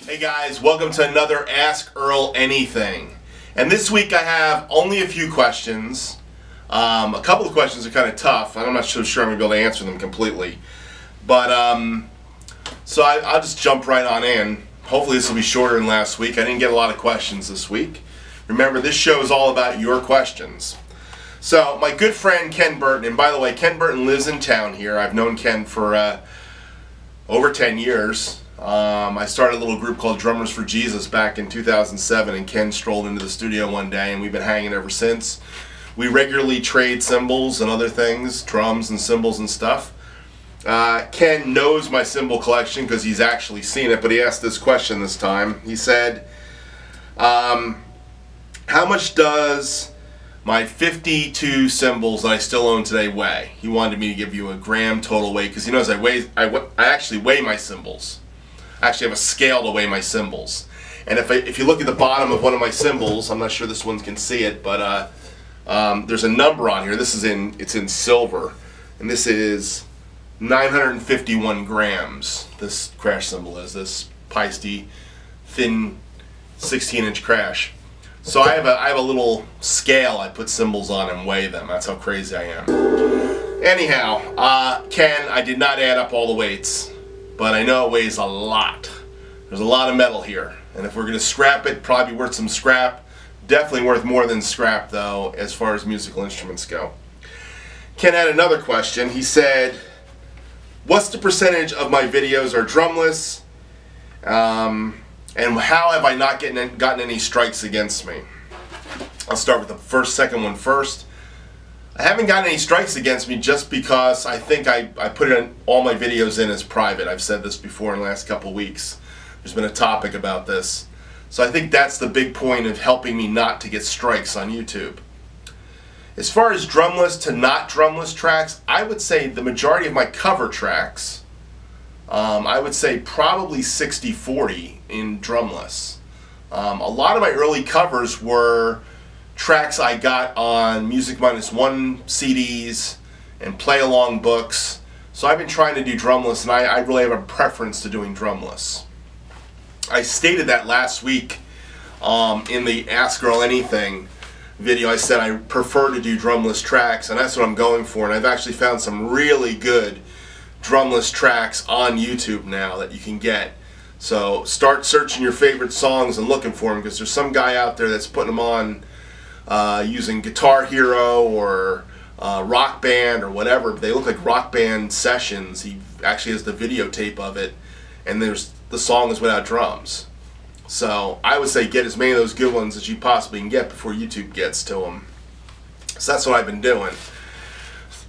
Hey guys, welcome to another Ask Earl Anything. And this week I have only a few questions. A couple of questions are kind of tough, and I'm not so sure I'm going to be able to answer them completely. But, so I'll just jump right on in. Hopefully this will be shorter than last week. I didn't get a lot of questions this week. Remember, this show is all about your questions. So, my good friend Ken Burton, and by the way, Ken Burton lives in town here. I've known Ken for over 10 years. I started a little group called Drummers for Jesus back in 2007, and Ken strolled into the studio one day, and we've been hanging ever since. We regularly trade cymbals and other things, drums and cymbals and stuff. Ken knows my cymbal collection because he's actually seen it, but he asked this question this time. He said, how much does my 52 cymbals that I still own today weigh? He wanted me to give you a gram total weight because he knows I actually weigh my cymbals. I actually have a scale to weigh my cymbals. And if you look at the bottom of one of my cymbals, I'm not sure this one can see it, but there's a number on here. It's in silver, and this is 951 grams. This crash cymbal is this Peisty thin 16-inch crash. So I have a little scale I put cymbals on and weigh them. That's how crazy I am. Anyhow, Ken, I did not add up all the weights, but I know it weighs a lot. There's a lot of metal here, and if we're going to scrap it, probably worth some scrap. Definitely worth more than scrap, though, as far as musical instruments go. Ken had another question. He said, what's the percentage of my videos are drumless, and how have I not gotten any strikes against me? I'll start with the second one first. I haven't gotten any strikes against me just because I think I put all my videos in as private. I've said this before in the last couple of weeks. There's been a topic about this. So I think that's the big point of helping me not to get strikes on YouTube. As far as drumless to not drumless tracks, I would say the majority of my cover tracks, I would say probably 60-40 in drumless. A lot of my early covers were tracks I got on Music Minus One CDs and play-along books. So I've been trying to do drumless, and I really have a preference to doing drumless. I stated that last week in the Ask Earl Anything video. I said I prefer to do drumless tracks, and that's what I'm going for. And I've actually found some really good drumless tracks on YouTube now that you can get. So start searching your favorite songs and looking for them, because there's some guy out there that's putting them on using Guitar Hero or Rock Band or whatever. They look like Rock Band sessions. He actually has the videotape of it, and the song is without drums. So I would say get as many of those good ones as you possibly can get before YouTube gets to them. So that's what I've been doing.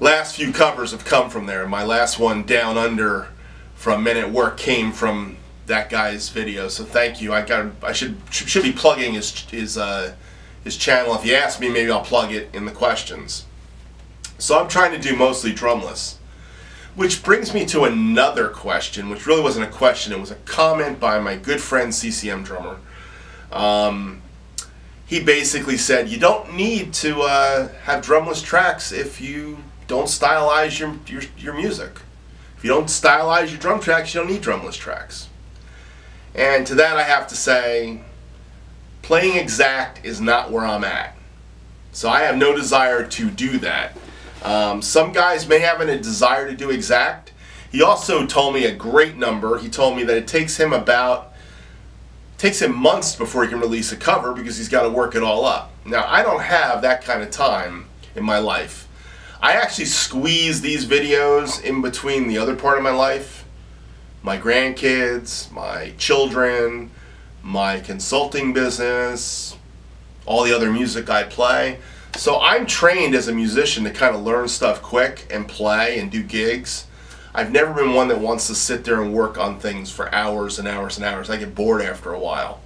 Last few covers have come from there. My last one, Down Under, from Men at Work, came from that guy's video. So thank you. I should be plugging his channel. If you ask me, maybe I'll plug it in the questions. So I'm trying to do mostly drumless. Which brings me to another question, which really wasn't a question. It was a comment by my good friend CCM Drummer. He basically said, you don't need to have drumless tracks if you don't stylize your music. If you don't stylize your drum tracks, you don't need drumless tracks. And to that I have to say, playing exact is not where I'm at. So I have no desire to do that. Some guys may have a desire to do exact. He also told me a great number. He told me that it takes him months before he can release a cover because he's got to work it all up. Now, I don't have that kind of time in my life. I actually squeeze these videos in between the other part of my life. My grandkids, my children, my consulting business, all the other music I play. So I'm trained as a musician to kind of learn stuff quick and play and do gigs. I've never been one that wants to sit there and work on things for hours and hours and hours. I get bored after a while.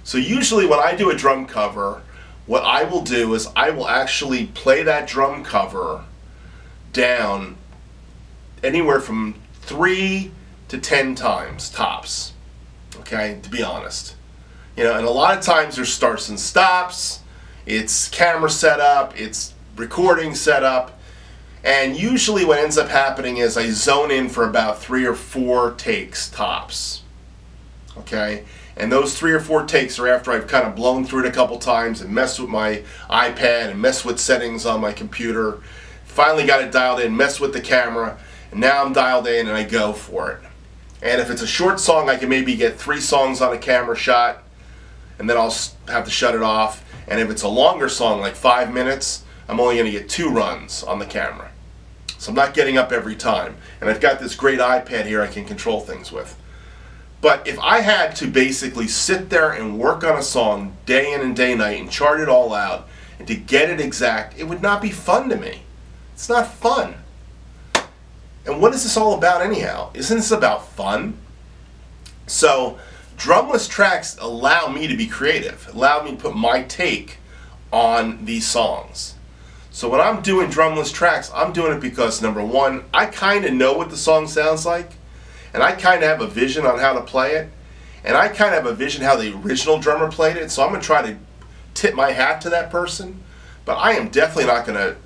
So usually when I do a drum cover, what I will do is I will actually play that drum cover down anywhere from 3 to 10 times tops. Okay, to be honest. You know, and a lot of times there's starts and stops. It's camera setup, it's recording setup, and usually what ends up happening is I zone in for about 3 or 4 takes tops. okay? And those 3 or 4 takes are after I've kind of blown through it a couple times and messed with my iPad and messed with settings on my computer. Finally got it dialed in, messed with the camera, and now I'm dialed in and I go for it. And if it's a short song, I can maybe get 3 songs on a camera shot, and then I'll have to shut it off. And if it's a longer song, like 5 minutes, I'm only going to get 2 runs on the camera. So I'm not getting up every time. And I've got this great iPad here I can control things with. But if I had to basically sit there and work on a song day in and day night and chart it all out and to get it exact, it would not be fun to me. It's not fun. And what is this all about anyhow? Isn't this about fun? So drumless tracks allow me to be creative, allow me to put my take on these songs. So when I'm doing drumless tracks, I'm doing it because, number one, I kind of know what the song sounds like, and I kind of have a vision on how to play it, and I kind of have a vision how the original drummer played it, so I'm going to try to tip my hat to that person. But I am definitely not going to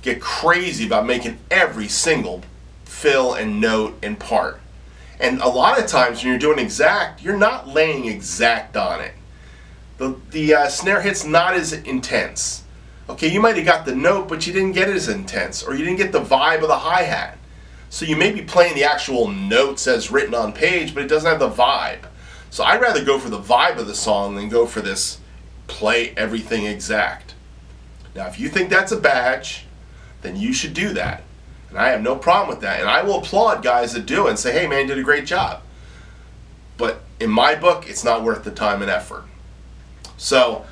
get crazy about making every single fill and note and part. And a lot of times when you're doing exact, you're not laying exact on it. The snare hit's not as intense. Okay, you might have got the note, but you didn't get it as intense, or you didn't get the vibe of the hi-hat. So you may be playing the actual notes as written on page, but it doesn't have the vibe. So I'd rather go for the vibe of the song than go for this play everything exact. Now, if you think that's a badge, then you should do that. And I have no problem with that. And I will applaud guys that do it and say, hey man, you did a great job. But in my book, it's not worth the time and effort. So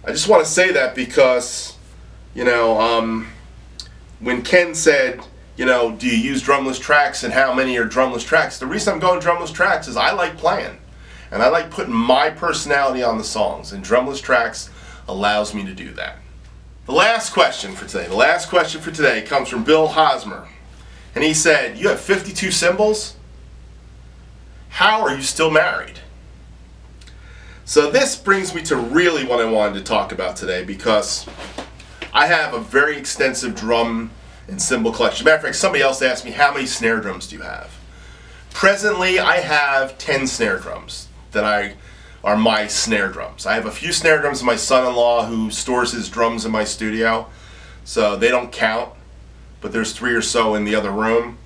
I just want to say that because, you know, when Ken said, you know, do you use drumless tracks and how many are drumless tracks? The reason I'm going drumless tracks is I like playing. And I like putting my personality on the songs. And drumless tracks allows me to do that. The last question for today comes from Bill Hosmer. And he said, you have 52 cymbals? How are you still married? So this brings me to really what I wanted to talk about today, because I have a very extensive drum and cymbal collection. Matter of fact, somebody else asked me, how many snare drums do you have? Presently, I have 10 snare drums that are my snare drums. I have a few snare drums of my son-in-law who stores his drums in my studio, so they don't count, but there's 3 or so in the other room.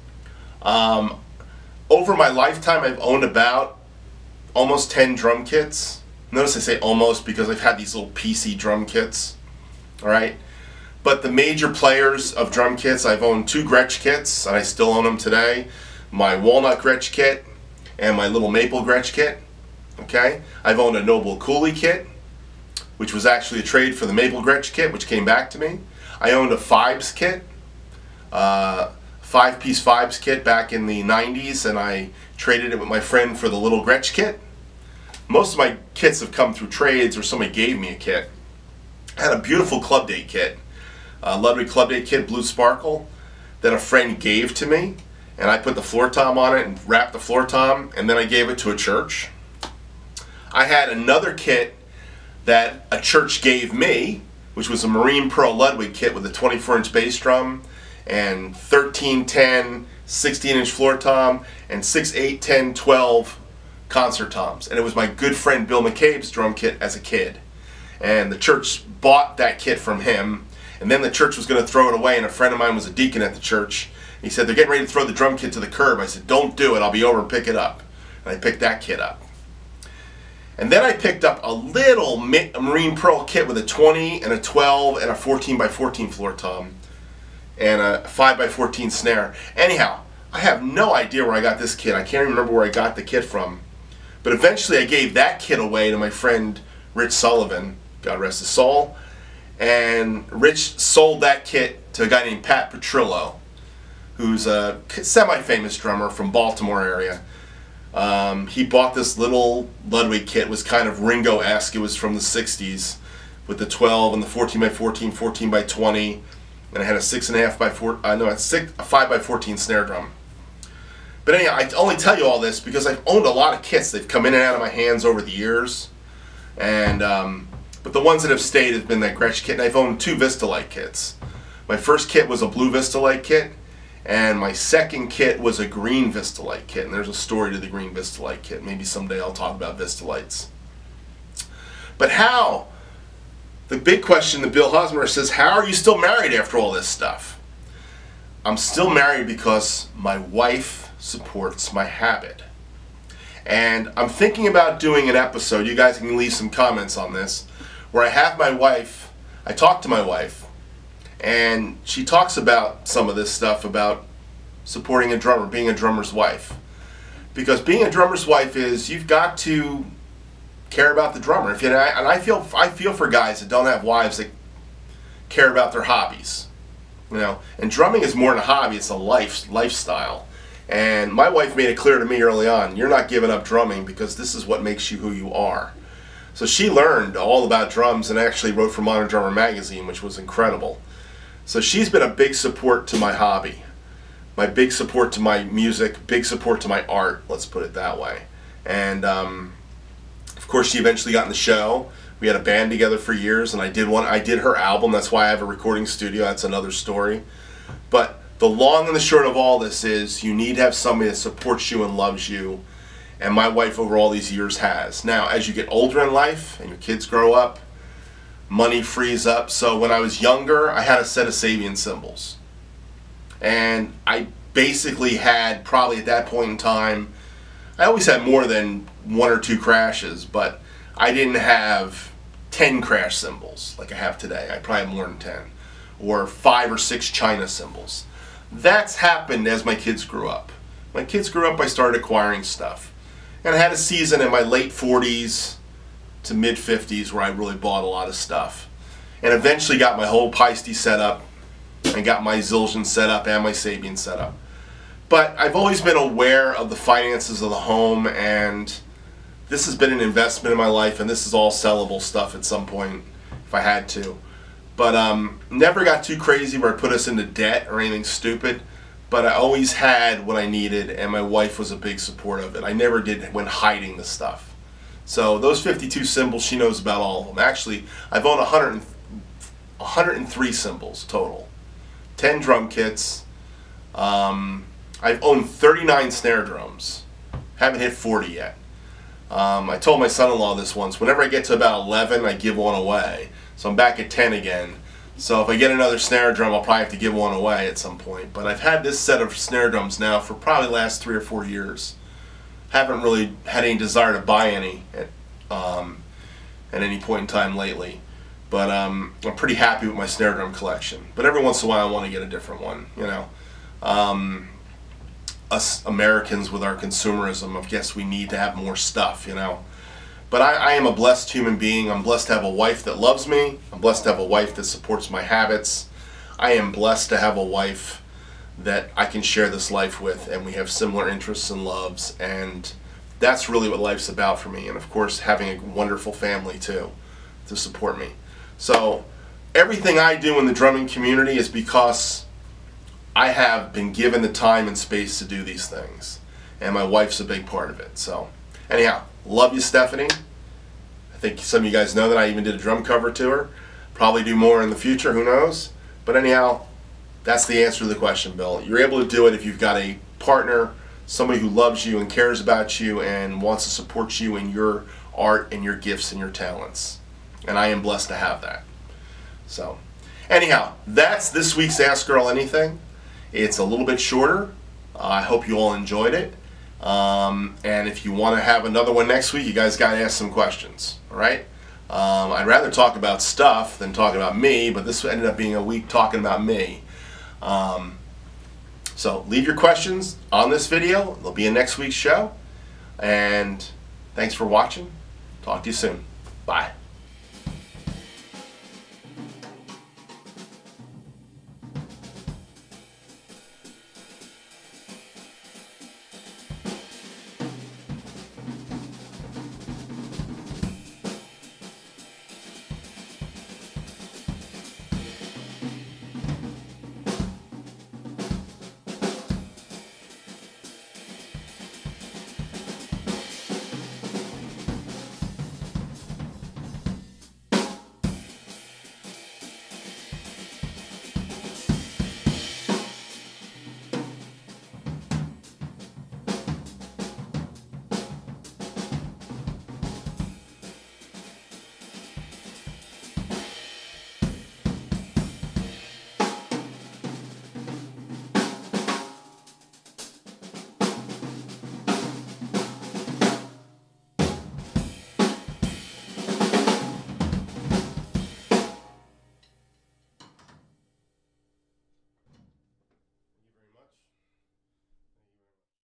Over my lifetime, I've owned about almost 10 drum kits. Notice I say almost because I've had these little PC drum kits, alright? But the major players of drum kits, I've owned 2 Gretsch kits, and I still own them today. My walnut Gretsch kit and my little maple Gretsch kit, okay? I've owned a Noble Cooley kit, which was actually a trade for the maple Gretsch kit, which came back to me. I owned a Fibes kit, 5-piece Fibes kit back in the 90s, and I traded it with my friend for the little Gretsch kit. Most of my kits have come through trades or somebody gave me a kit. I had a beautiful Club Day kit, Ludwig Club Day kit, Blue Sparkle, that a friend gave to me, and I put the floor tom on it and wrapped the floor tom, and then I gave it to a church. I had another kit that a church gave me, which was a Marine Pearl Ludwig kit with a 24-inch bass drum and 13, 10, 16-inch floor tom and 6, 8, 10, 12 concert toms. And it was my good friend Bill McCabe's drum kit as a kid. And the church bought that kit from him, and then the church was going to throw it away, and a friend of mine was a deacon at the church. He said, they're getting ready to throw the drum kit to the curb. I said, don't do it, I'll be over and pick it up. And I picked that kit up. And then I picked up a little Marine Pearl kit with a 20 and a 12 and a 14x14 floor tom and a 5x14 snare. Anyhow, I have no idea where I got this kit. I can't remember where I got the kit from. But eventually I gave that kit away to my friend Rich Sullivan, God rest his soul. And Rich sold that kit to a guy named Pat Petrillo, who's a semi-famous drummer from Baltimore area. He bought this little Ludwig kit. It was kind of Ringo-esque. It was from the 60s with the 12 and the 14x14, 14x20, and I had a 5x14 snare drum. But anyhow, I only tell you all this because I've owned a lot of kits. They've come in and out of my hands over the years, and but the ones that have stayed have been that Gretsch kit, and I've owned 2 Vistalite kits. My first kit was a blue Vistalite kit, And my second kit was a green Vistalite kit, and there's a story to the green Vistalite kit. Maybe someday I'll talk about Vistalites. But how? The big question that Bill Hosmer says, how are you still married after all this stuff? I'm still married because my wife supports my habit. And I'm thinking about doing an episode, you guys can leave some comments on this, where I have my wife, I talk to my wife, and she talks about some of this stuff about supporting a drummer, being a drummer's wife. Because being a drummer's wife is, you've got to care about the drummer. And I feel for guys that don't have wives that care about their hobbies. You know, and drumming is more than a hobby, it's a lifestyle. And my wife made it clear to me early on, you're not giving up drumming because this is what makes you who you are. So she learned all about drums and actually wrote for Modern Drummer magazine, which was incredible. So she's been a big support to my hobby, my big support to my music, big support to my art, let's put it that way. And of course she eventually got in the show. We had a band together for years, and I did her album. That's why I have a recording studio. That's another story. But the long and the short of all this is you need to have somebody that supports you and loves you, and my wife over all these years has. Now, as you get older in life and your kids grow up, money frees up. So when I was younger, I had a set of Sabian cymbals. And I basically had, probably at that point in time, I always had more than 1 or 2 crashes, but I didn't have 10 crash cymbals like I have today. I probably have more than 10. Or 5 or 6 China cymbals. That's happened as my kids grew up. My kids grew up, I started acquiring stuff. And I had a season in my late 40s to mid 50s where I really bought a lot of stuff. And eventually got my whole Peisty set up, and got my Zildjian set up and my Sabian set up. But I've always been aware of the finances of the home, and this has been an investment in my life, and this is all sellable stuff at some point if I had to. But never got too crazy where it put us into debt or anything stupid. But I always had what I needed, and my wife was a big support of it. I never went hiding the stuff. So those 52 cymbals, she knows about all of them. Actually, I've owned 103 cymbals total. 10 drum kits. I've owned 39 snare drums. Haven't hit 40 yet. I told my son-in-law this once. Whenever I get to about 11, I give one away. So I'm back at 10 again. So if I get another snare drum, I'll probably have to give one away at some point. But I've had this set of snare drums now for probably the last 3 or 4 years. Haven't really had any desire to buy any at any point in time lately. But I'm pretty happy with my snare drum collection. But every once in a while I want to get a different one, you know. Us Americans with our consumerism, I guess we need to have more stuff, you know. But I am a blessed human being. I'm blessed to have a wife that loves me. I'm blessed to have a wife that supports my habits. I am blessed to have a wife that I can share this life with, and we have similar interests and loves, and that's really what life's about for me. And of course, having a wonderful family too to support me. So everything I do in the drumming community is because I have been given the time and space to do these things, and my wife's a big part of it. So anyhow, love you, Stephanie. I think some of you guys know that I even did a drum cover to her. Probably do more in the future, who knows. But anyhow, that's the answer to the question, Bill. You're able to do it if you've got a partner, somebody who loves you and cares about you and wants to support you in your art and your gifts and your talents. And I am blessed to have that. So anyhow, that's this week's Ask Earl Anything. It's a little bit shorter. I hope you all enjoyed it. And if you want to have another one next week, you guys got to ask some questions, all right? I'd rather talk about stuff than talk about me, but this ended up being a week talking about me. So leave your questions on this video. There'll be a next week's show. And thanks for watching. Talk to you soon. Bye.